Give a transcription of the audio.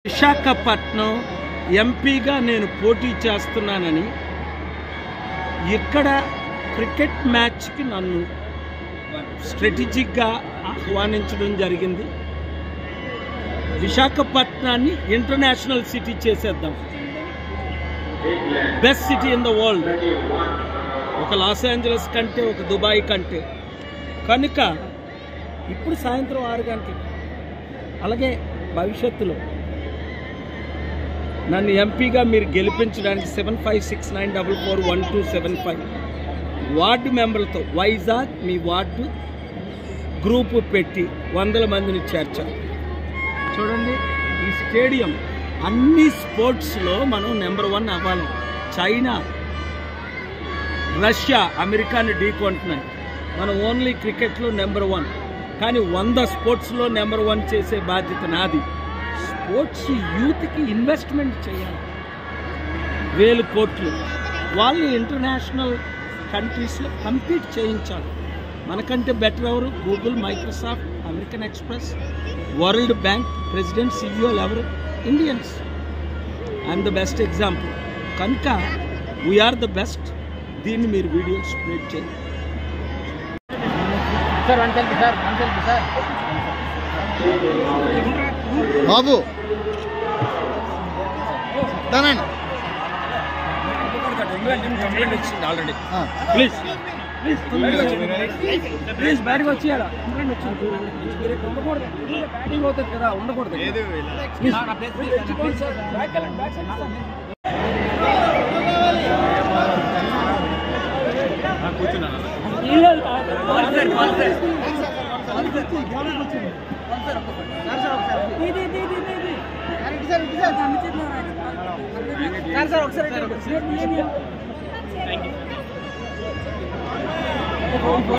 విశాఖపట్నం ఎంపీగా నేను పోటీ చేస్తున్నానని ఇక్కడ క్రికెట్ మ్యాచ్కి నన్ను స్ట్రాటజిక్గా ఆహ్వానించడం జరిగింది. విశాఖపట్నాన్ని ఇంటర్నేషనల్ సిటీ చేసేద్దాం, best city in the world, ఒక లాస్ ఏంజలస్ కంటే, ఒక దుబాయ్ కంటే. కనుక ఇప్పుడు సాయంత్రం 6 గంటలకు, అలాగే భవిష్యత్తులో నన్ను ఎంపీగా మీరు గెలిపించడానికి 7569441275 వార్డు మెంబర్లతో వైజాగ్ మీ వార్డు గ్రూపు పెట్టి 100 మందిని చేర్చాలి. చూడండి, ఈ స్టేడియం అన్ని స్పోర్ట్స్లో మనం నెంబర్ 1 అవ్వాలి. చైనా, రష్యా, అమెరికాని ఢీకొంటున్నాయి. మనం ఓన్లీ క్రికెట్లో నెంబర్ 1, కానీ 100 స్పోర్ట్స్లో నెంబర్ 1 చేసే బాధ్యత నాది. స్పోర్ట్స్ యూత్కి ఇన్వెస్ట్మెంట్ చేయాలి, 1000 కోట్లు. వాళ్ళు ఇంటర్నేషనల్ కంట్రీస్లో కంపీట్ చేయించాలి. మనకంటే బెటర్ ఎవరు? Google, Microsoft, American Express, World Bank President, సిఇఓలు ఎవరు? Indians. I am the best example. కనుక వీఆర్ ద బెస్ట్. దీన్ని మీరు వీడియో స్ప్రెడ్ చేయండి. బాబు దానండి కంప్లైంట్ వచ్చింది ఆల్రెడీ. ప్లీజ్ ప్లీజ్ బయటకు వచ్చేయాలా? కంప్లైంట్ వచ్చింది. ఉండకూడదు, బ్యాటింగ్ అవుతుంది కదా, ఉండకూడదు. ఒకసారి